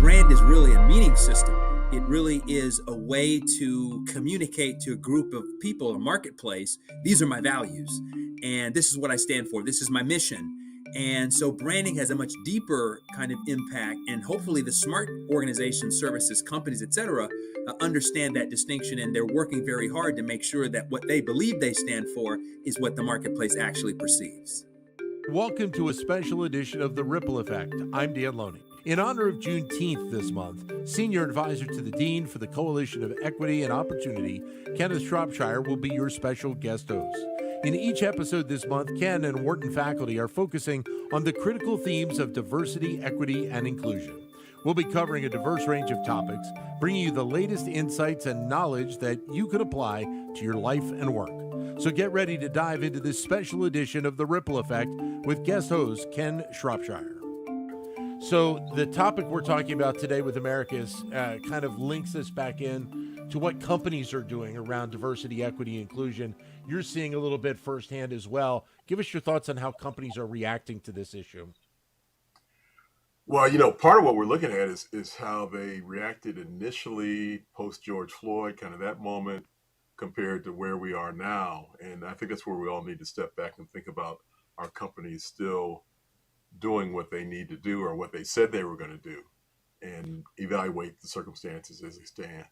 brand is really a meaning system. It really is a way to communicate to a group of people, a marketplace. These are my values, and this is what I stand for. This is my mission. And so branding has a much deeper kind of impact, and hopefully the smart organizations, services, companies, etc., understand that distinction, and they're working very hard to make sure that what they believe they stand for is what the marketplace actually perceives. Welcome to a special edition of The Ripple Effect. I'm Dan Loney. In honor of Juneteenth this month, Senior Advisor to the Dean for the Coalition of Equity and Opportunity, Kenneth Shropshire, will be your special guest host. In each episode this month, Ken and Wharton faculty are focusing on the critical themes of diversity, equity, and inclusion. We'll be covering a diverse range of topics, bringing you the latest insights and knowledge that you could apply to your life and work. So get ready to dive into this special edition of The Ripple Effect with guest host Ken Shropshire. So the topic we're talking about today with Americus kind of links us back in to what companies are doing around diversity, equity, inclusion. You're seeing a little bit firsthand as well. Give us your thoughts on how companies are reacting to this issue. Well, part of what we're looking at is how they reacted initially post George Floyd, kind of that moment compared to where we are now. And I think that's where we all need to step back and think about our companies still doing what they need to do or what they said they were going to do, and evaluate the circumstances as they stand.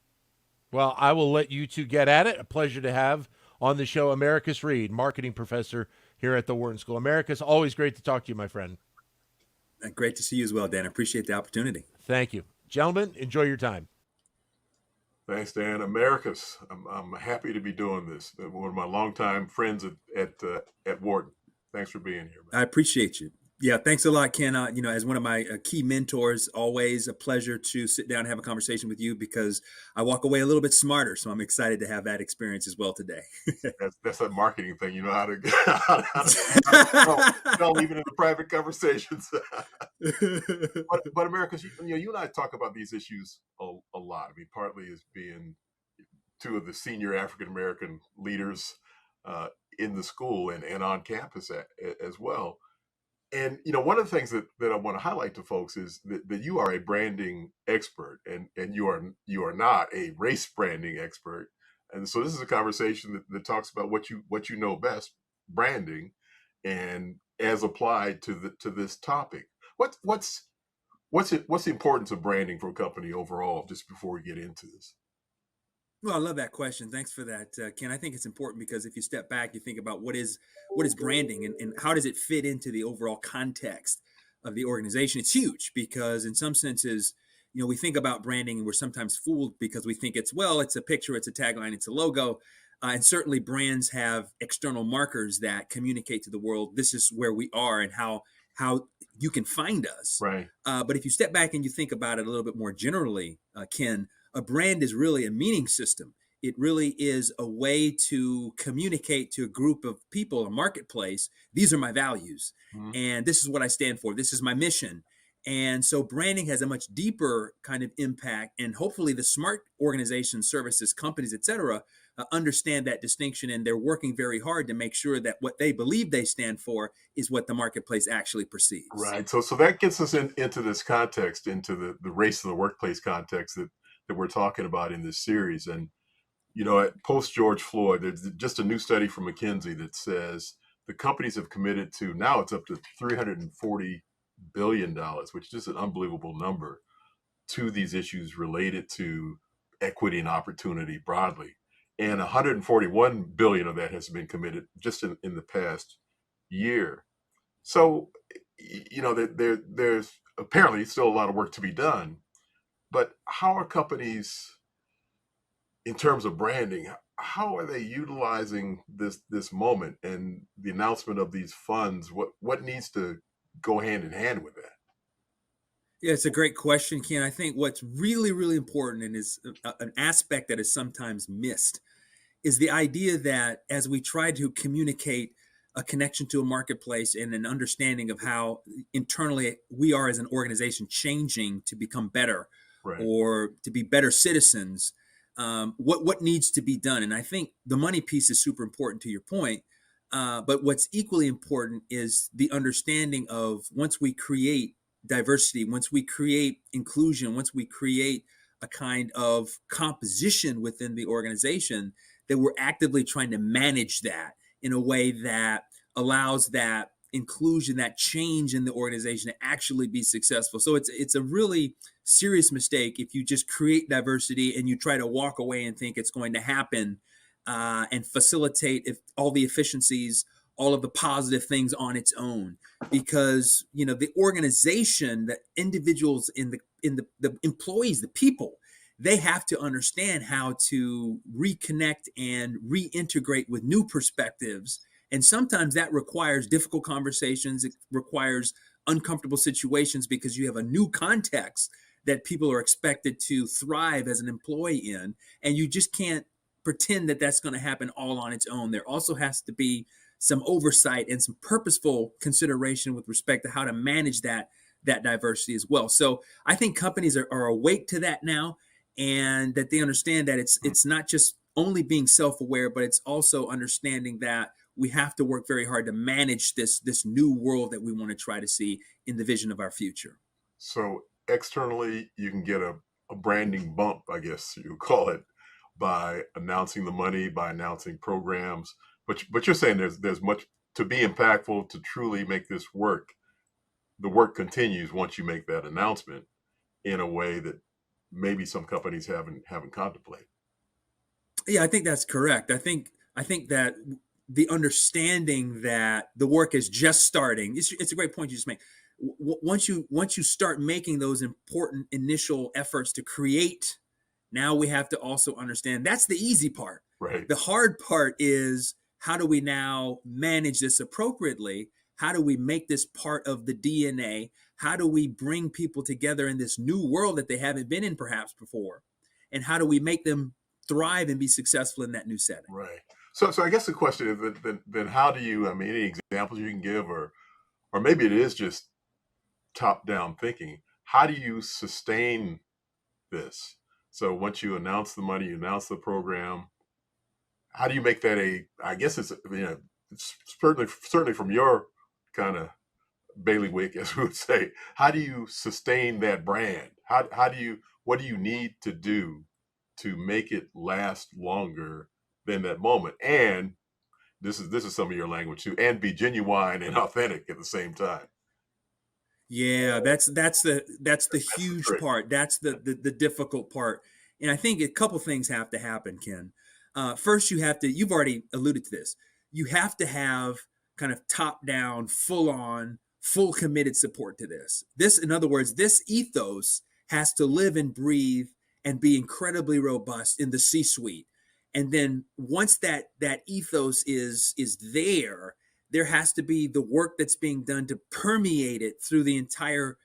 Well, I will let you two get at it. A pleasure to have on the show Americus Reed, marketing professor here at the Wharton School. Americus, always great to talk to you, my friend. Great to see you as well, Dan. I appreciate the opportunity. Thank you. Gentlemen, enjoy your time. Thanks, Dan. Americus, I'm happy to be doing this. One of my longtime friends at Wharton. Thanks for being here, man. I appreciate you. Yeah, thanks a lot, Ken. As one of my key mentors, always a pleasure to sit down and have a conversation with you because I walk away a little bit smarter. So I'm excited to have that experience as well today. That's a marketing thing. You know how to don't even in the private conversations. but Americus, you and I talk about these issues a lot. I mean, partly as being two of the senior African American leaders in the school and on campus as well. And, one of the things that I want to highlight to folks is that you are a branding expert and you are not a race branding expert. And so this is a conversation that talks about what you know best, branding, and as applied to this topic. What's the importance of branding for a company overall, just before we get into this? Well, I love that question. Thanks for that, Ken. I think it's important because if you step back, you think about what is branding and how does it fit into the overall context of the organization. It's huge because in some senses, we think about branding and we're sometimes fooled because we think it's a picture, it's a tagline, it's a logo. And certainly brands have external markers that communicate to the world, this is where we are and how you can find us. Right. But if you step back and you think about it a little bit more generally, Ken, a brand is really a meaning system. It really is a way to communicate to a group of people, a marketplace. These are my values, and this is what I stand for. This is my mission. And so branding has a much deeper kind of impact, and hopefully the smart organizations, services, companies, etc., understand that distinction, and they're working very hard to make sure that what they believe they stand for is what the marketplace actually perceives. Right. So that gets us into this context, into the race to the workplace context that we're talking about in this series. And, at post George Floyd, there's just a new study from McKinsey that says the companies have committed to, now it's up to $340 billion, which is an unbelievable number, to these issues related to equity and opportunity broadly. And 141 billion of that has been committed just in the past year. So, there's apparently still a lot of work to be done. But how are companies, in terms of branding, how are they utilizing this moment and the announcement of these funds? What needs to go hand in hand with that? Yeah, it's a great question, Ken. I think what's really, really important and is an aspect that is sometimes missed is the idea that as we try to communicate a connection to a marketplace and an understanding of how internally we are as an organization changing to become better, right, or to be better citizens, what needs to be done. And I think the money piece is super important to your point. But what's equally important is the understanding of once we create diversity, once we create inclusion, once we create a kind of composition within the organization, that we're actively trying to manage that in a way that allows that inclusion, that change in the organization to actually be successful. So it's a really serious mistake if you just create diversity and you try to walk away and think it's going to happen, and facilitate all the efficiencies, all of the positive things on its own. Because the organization, the individuals the employees, the people, they have to understand how to reconnect and reintegrate with new perspectives. And sometimes that requires difficult conversations. It requires uncomfortable situations because you have a new context that people are expected to thrive as an employee in. And you just can't pretend that that's going to happen all on its own. There also has to be some oversight and some purposeful consideration with respect to how to manage that diversity as well. So I think companies are awake to that now, and that they understand that it's not just only being self-aware, but it's also understanding that we have to work very hard to manage this new world that we want to try to see in the vision of our future. So externally, you can get a branding bump, I guess you would call it, by announcing the money, by announcing programs. But you're saying there's much to be impactful, to truly make this work. The work continues once you make that announcement in a way that maybe some companies haven't contemplated. Yeah, I think that's correct. I think that the understanding that the work is just starting. It's a great point you just made. Once you start making those important initial efforts to create, now we have to also understand that's the easy part. Right. The hard part is, how do we now manage this appropriately? How do we make this part of the DNA? How do we bring people together in this new world that they haven't been in perhaps before? And how do we make them thrive and be successful in that new setting? Right. So I guess the question is then how do you, I mean, any examples you can give, or maybe it is just top-down thinking. How do you sustain this? So once you announce the money, you announce the program, how do you make that I guess it's certainly from your kind of bailiwick, as we would say, how do you sustain that brand? What do you need to do to make it last longer than that moment? And this is some of your language too, and be genuine and authentic at the same time. Yeah, that's the huge part. That's the difficult part. And I think a couple things have to happen, Ken. First, you've already alluded to this. You have to have kind of top down, full on, full committed support to this. In other words, this ethos has to live and breathe and be incredibly robust in the C-suite. And then once that ethos is there has to be the work that's being done to permeate it through the entire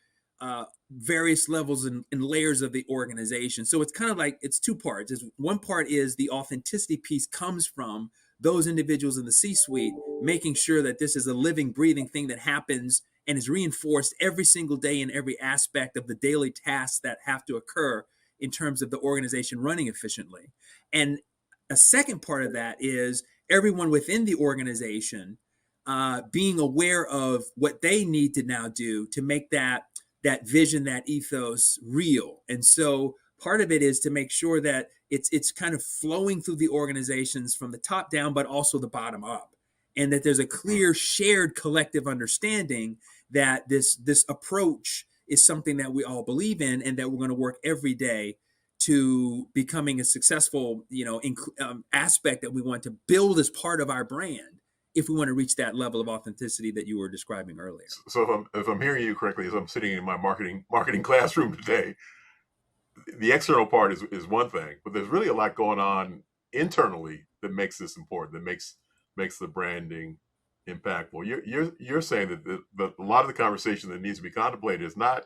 various levels and layers of the organization. So it's kind of like, it's two parts. One part is the authenticity piece comes from those individuals in the C-suite, making sure that this is a living, breathing thing that happens and is reinforced every single day in every aspect of the daily tasks that have to occur in terms of the organization running efficiently. And a second part of that is everyone within the organization being aware of what they need to now do to make that vision, that ethos real. And so part of it is to make sure that it's kind of flowing through the organizations from the top down, but also the bottom up. And that there's a clear shared collective understanding that this approach is something that we all believe in, and that we're going to work every day to becoming a successful, aspect that we want to build as part of our brand, if we want to reach that level of authenticity that you were describing earlier. So if I'm hearing you correctly, as I'm sitting in my marketing classroom today, the external part is one thing, but there's really a lot going on internally that makes this important, that makes the branding impactful. You're saying that a lot of the conversation that needs to be contemplated is not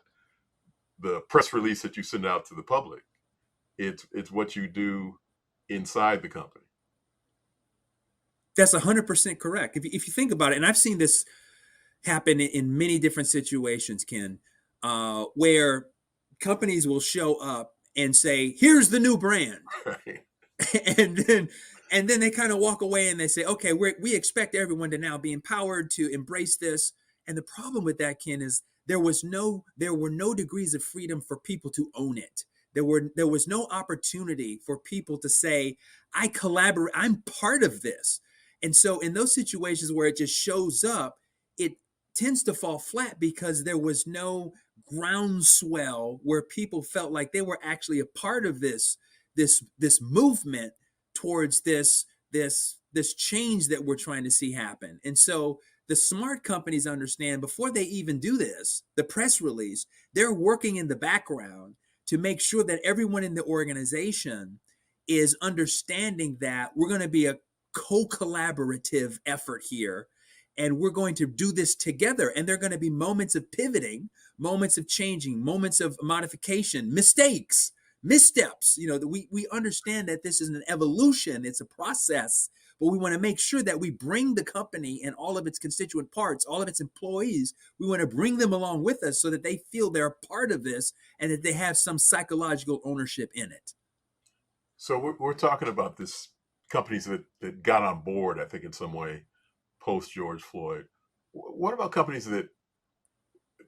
the press release that you send out to the public. It's what you do inside the company. That's 100% correct. If you think about it, and I've seen this happen in many different situations, Ken, where companies will show up and say, "Here's the new brand," Right. and then they kind of walk away and they say, "Okay, we expect everyone to now be empowered to embrace this." And the problem with that, Ken, is there were no degrees of freedom for people to own it. There was no opportunity for people to say, I collaborate, I'm part of this. And so in those situations where it just shows up, it tends to fall flat because there was no groundswell where people felt like they were actually a part of this movement towards this change that we're trying to see happen. And so the smart companies understand before they even do this, the press release, they're working in the background to make sure that everyone in the organization is understanding that we're going to be a co-collaborative effort here, and we're going to do this together. And there are going to be moments of pivoting, moments of changing, moments of modification, mistakes, missteps. We understand that this is an evolution, it's a process, but we want to make sure that we bring the company and all of its constituent parts, all of its employees, we want to bring them along with us so that they feel they're a part of this and that they have some psychological ownership in it. So we're talking about this companies that got on board, I think, in some way post George Floyd. What about companies that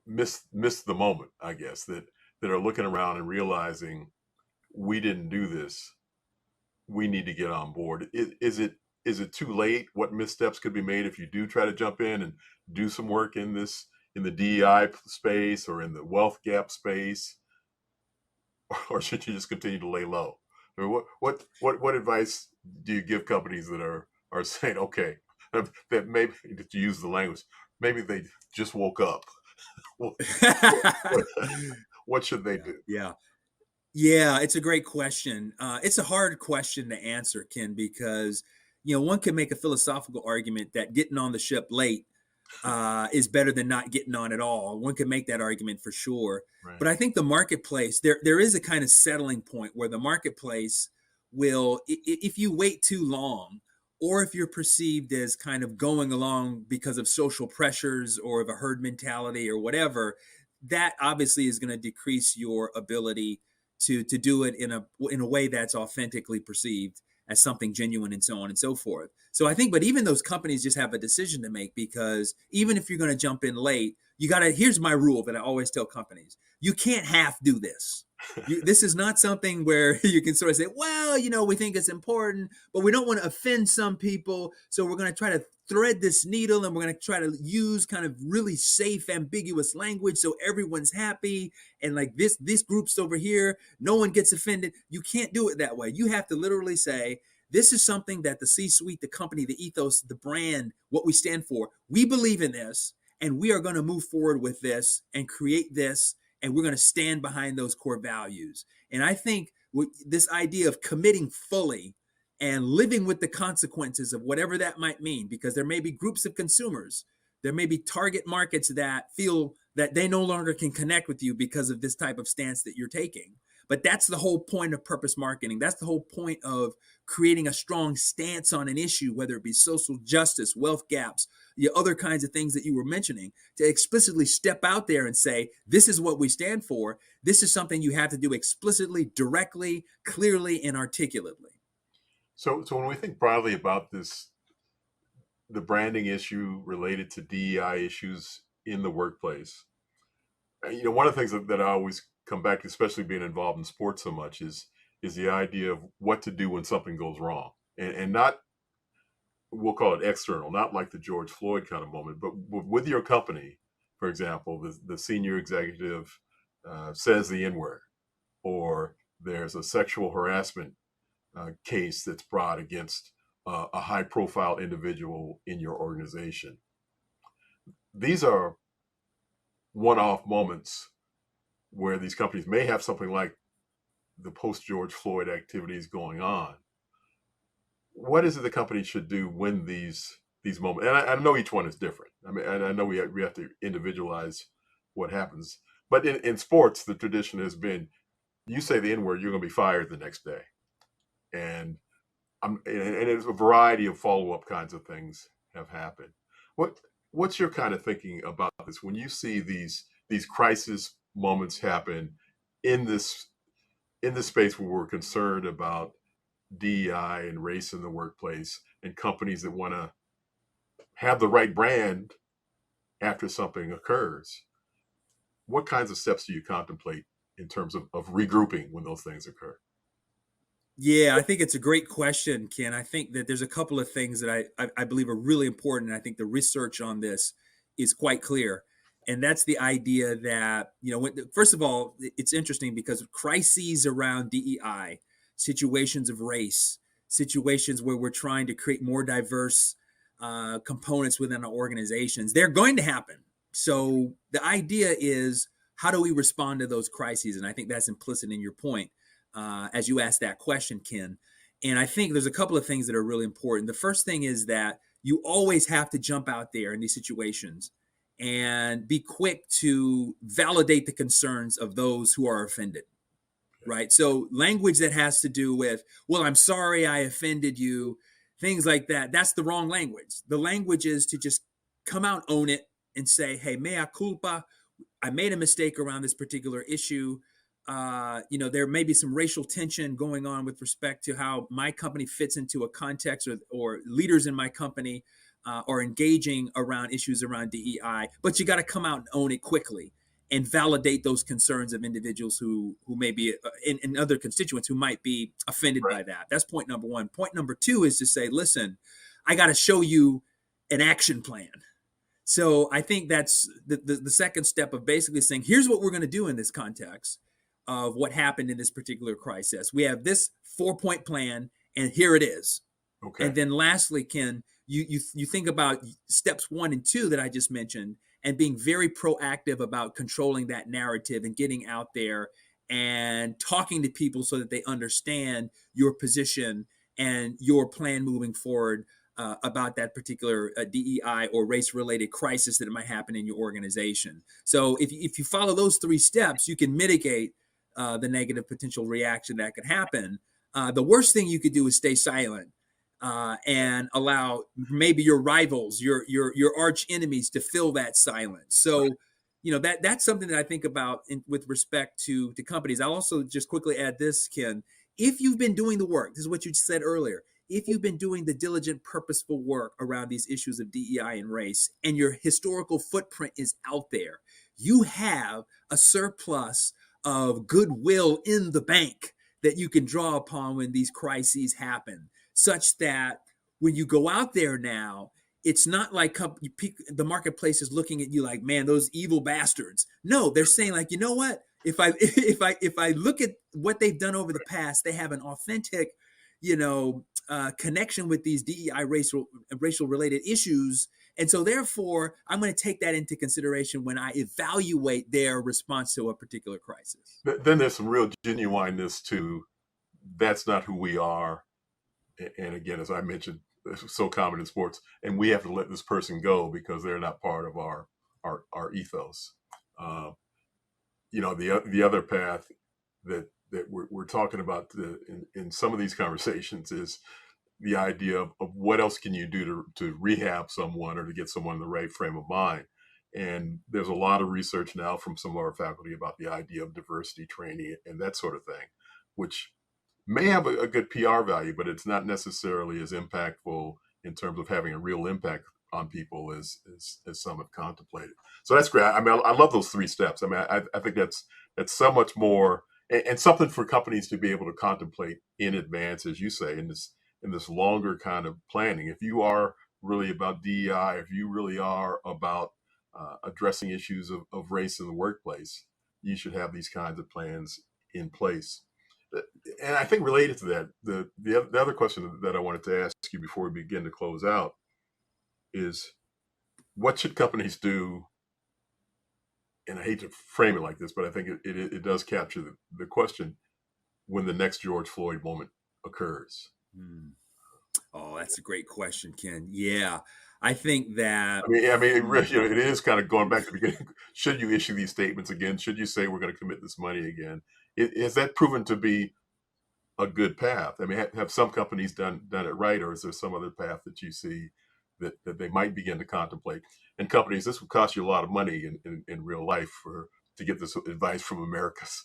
missed the moment, I guess, that are looking around and realizing we didn't do this, we need to get on board? Is it too late? What missteps could be made if you do try to jump in and do some work in the DEI space or in the wealth gap space, or should you just continue to lay low? I mean, what advice do you give companies that are saying, okay, that maybe, to use the language, maybe they just woke up? What should they do? Yeah, it's a great question. It's a hard question to answer, Ken, because one can make a philosophical argument that getting on the ship late is better than not getting on at all. One can make that argument for sure. Right. But I think the marketplace, there is a kind of settling point where the marketplace will, if you wait too long, or if you're perceived as kind of going along because of social pressures or of a herd mentality or whatever, that obviously is going to decrease your ability to do it in a way that's authentically perceived as something genuine and so on and so forth. So I think, but even those companies just have a decision to make, because even if you're going to jump in late, here's my rule that I always tell companies: you can't half do this. This is not something where you can sort of say, well, we think it's important, but we don't want to offend some people. So we're going to try to thread this needle, and we're going to try to use kind of really safe, ambiguous language so everyone's happy. And like this group's over here, no one gets offended. You can't do it that way. You have to literally say, this is something that the C-suite, the company, the ethos, the brand, what we stand for, we believe in this, and we are going to move forward with this and create this, and we're going to stand behind those core values. And I think this idea of committing fully and living with the consequences of whatever that might mean, because there may be groups of consumers, there may be target markets that feel that they no longer can connect with you because of this type of stance that you're taking. But that's the whole point of purpose marketing. That's the whole point of creating a strong stance on an issue, whether it be social justice, wealth gaps, the other kinds of things that you were mentioning, to explicitly step out there and say, this is what we stand for. This is something you have to do explicitly, directly, clearly, and articulately. So when we think broadly about this, the branding issue related to DEI issues in the workplace, one of the things that I always come back to, especially being involved in sports so much, is the idea of what to do when something goes wrong, and not, we'll call it external, not like the George Floyd kind of moment, but with your company, for example, the senior executive says the N-word, or there's a sexual harassment case that's brought against a high-profile individual in your organization. These are one-off moments where these companies may have something like the post-George Floyd activities going on. What is it the company should do when these moments, and I know each one is different. I mean, and I know we have to individualize what happens. But in sports, the tradition has been, you say the N-word, you're going to be fired the next day. And there's a variety of follow-up kinds of things have happened. What's your kind of thinking about this when you see these crisis moments happen in this space where we're concerned about DEI and race in the workplace, and companies that want to have the right brand after something occurs? what kinds of steps do you contemplate in terms of regrouping when those things occur? Yeah, I think it's a great question, Ken. I think that there's a couple of things that I believe are really important. And I think the research on this is quite clear. And that's the idea that, first of all, it's interesting because crises around DEI, situations of race, situations where we're trying to create more diverse components within our organizations, they're going to happen. So the idea is, how do we respond to those crises? And I think that's implicit in your point as you asked that question, Ken. And I think there's a couple of things that are really important. The first thing is that you always have to jump out there in these situations and be quick to validate the concerns of those who are offended, right? So language that has to do with, well, I'm sorry I offended you, things like that, that's the wrong language. The language is to just come out, own it, and say, hey, mea culpa, I made a mistake around this particular issue. There may be some racial tension going on with respect to how my company fits into a context, or leaders in my company are engaging around issues around DEI, but you got to come out and own it quickly and validate those concerns of individuals who may be and other constituents who might be offended by that. That's point number one. Point number two is to say, listen, I got to show you an action plan. So I think that's the second step of basically saying, here's what we're going to do in this context of what happened in this particular crisis. We have this 4-point plan, and here it is. Okay. And then lastly, Ken, you think about steps 1 and 2 that I just mentioned, and being very proactive about controlling that narrative and getting out there and talking to people so that they understand your position and your plan moving forward about that particular DEI or race-related crisis that might happen in your organization. So if you follow those 3 steps, you can mitigate the negative potential reaction that could happen. The worst thing you could do is stay silent and allow maybe your rivals, your arch enemies, to fill that silence. So, that's something that I think about with respect to companies. I'll also just quickly add this, Ken. If you've been doing the work, this is what you said earlier, if you've been doing the diligent, purposeful work around these issues of DEI and race, and your historical footprint is out there, you have a surplus of goodwill in the bank that you can draw upon when these crises happen, such that when you go out there now, it's not like the marketplace is looking at you like, man, those evil bastards. No, they're saying like, you know what? If I look at what they've done over the past, they have an authentic, connection with these DEI racial related issues. And so therefore, I'm going to take that into consideration when I evaluate their response to a particular crisis. Then there's some real genuineness to, that's not who we are. And again, as I mentioned, it's so common in sports, and we have to let this person go because they're not part of our ethos. The other path that we're talking about in some of these conversations is the idea of what else can you do to rehab someone or to get someone in the right frame of mind. And there's a lot of research now from some of our faculty about the idea of diversity training and that sort of thing, which may have a good PR value, but it's not necessarily as impactful in terms of having a real impact on people as some have contemplated. So that's great. I mean, I love those 3 steps. I mean, I think that's so much more, and something for companies to be able to contemplate in advance, as you say, in this longer kind of planning. If you are really about DEI, if you really are about addressing issues of race in the workplace, you should have these kinds of plans in place. And I think related to that, the other question that I wanted to ask you before we begin to close out is, what should companies do? And I hate to frame it like this, but I think it does capture the question, when the next George Floyd moment occurs. Oh, that's a great question, Ken. Yeah, I think that. I mean, it is kind of going back to the beginning. Should you issue these statements again? Should you say we're going to commit this money again? Has that proven to be a good path? I mean, have some companies done it right, or is there some other path that you see that they might begin to contemplate? And companies, this will cost you a lot of money in real life to get this advice from Americus.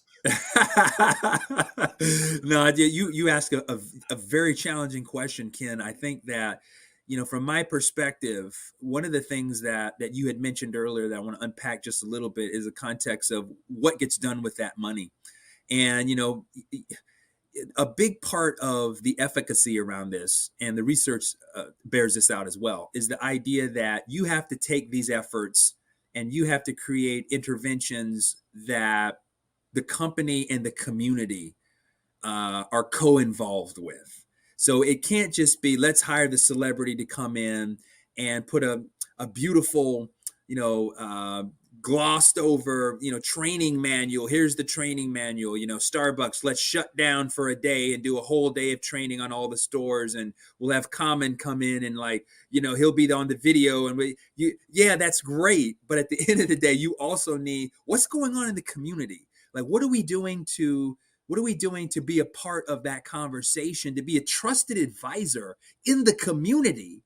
No, you ask a very challenging question, Ken. I think that from my perspective, one of the things that you had mentioned earlier that I want to unpack just a little bit is the context of what gets done with that money. And, a big part of the efficacy around this, and the research bears this out as well, is the idea that you have to take these efforts and you have to create interventions that the company and the community are co-involved with. So it can't just be, let's hire the celebrity to come in and put a beautiful, glossed over, training manual. Here's the training manual. Starbucks, let's shut down for a day and do a whole day of training on all the stores, and we'll have Common come in and he'll be on the video, and that's great. But at the end of the day, you also need what's going on in the community. Like, what are we doing to be a part of that conversation, to be a trusted advisor in the community,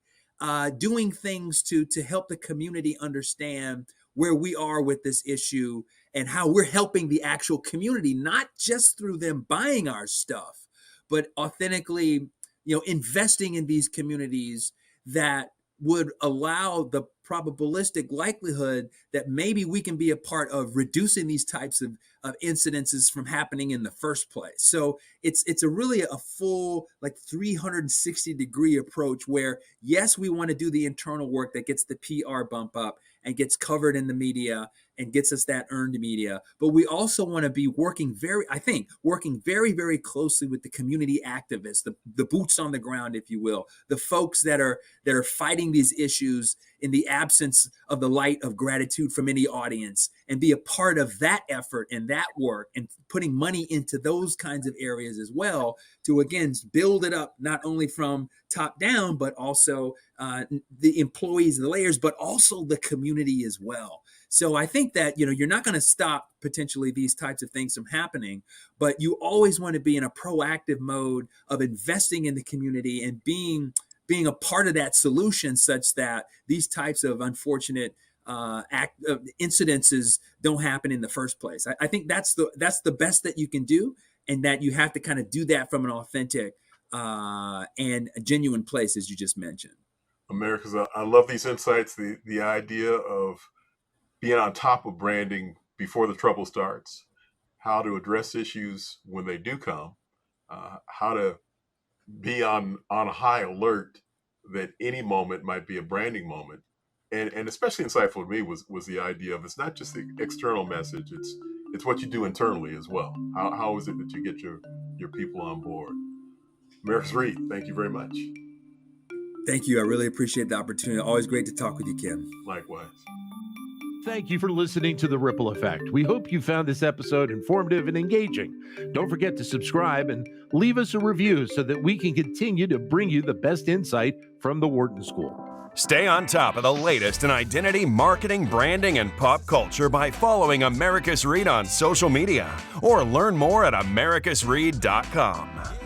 doing things to help the community understand where we are with this issue and how we're helping the actual community, not just through them buying our stuff, but authentically, investing in these communities that would allow the probabilistic likelihood that maybe we can be a part of reducing these types of incidences from happening in the first place. So it's really a full 360-degree approach where, yes, we want to do the internal work that gets the PR bump up and gets covered in the media and gets us that earned media, but we also want to be working very, very closely with the community activists, the boots on the ground, if you will, the folks that are fighting these issues in the absence of the light of gratitude from any audience, and be a part of that effort and that work, and putting money into those kinds of areas as well to, again, build it up, not only from top down, but also the employees, the layers, but also the community as well. So I think that, you're not going to stop potentially these types of things from happening, but you always want to be in a proactive mode of investing in the community and being a part of that solution, such that these types of unfortunate incidences don't happen in the first place. I think that's the best that you can do, and that you have to kind of do that from an authentic and a genuine place, as you just mentioned. Americus, I love these insights. The idea of being on top of branding before the trouble starts, how to address issues when they do come, how to be on a high alert that any moment might be a branding moment. And especially insightful to me was the idea of, it's not just the external message, it's what you do internally as well. How is it that you get your people on board? Americus Reed, thank you very much. Thank you. I really appreciate the opportunity. Always great to talk with you, Ken. Likewise. Thank you for listening to The Ripple Effect. We hope you found this episode informative and engaging. Don't forget to subscribe and leave us a review so that we can continue to bring you the best insight from the Wharton School. Stay on top of the latest in identity, marketing, branding, and pop culture by following Americus Reed on social media, or learn more at americusreed.com.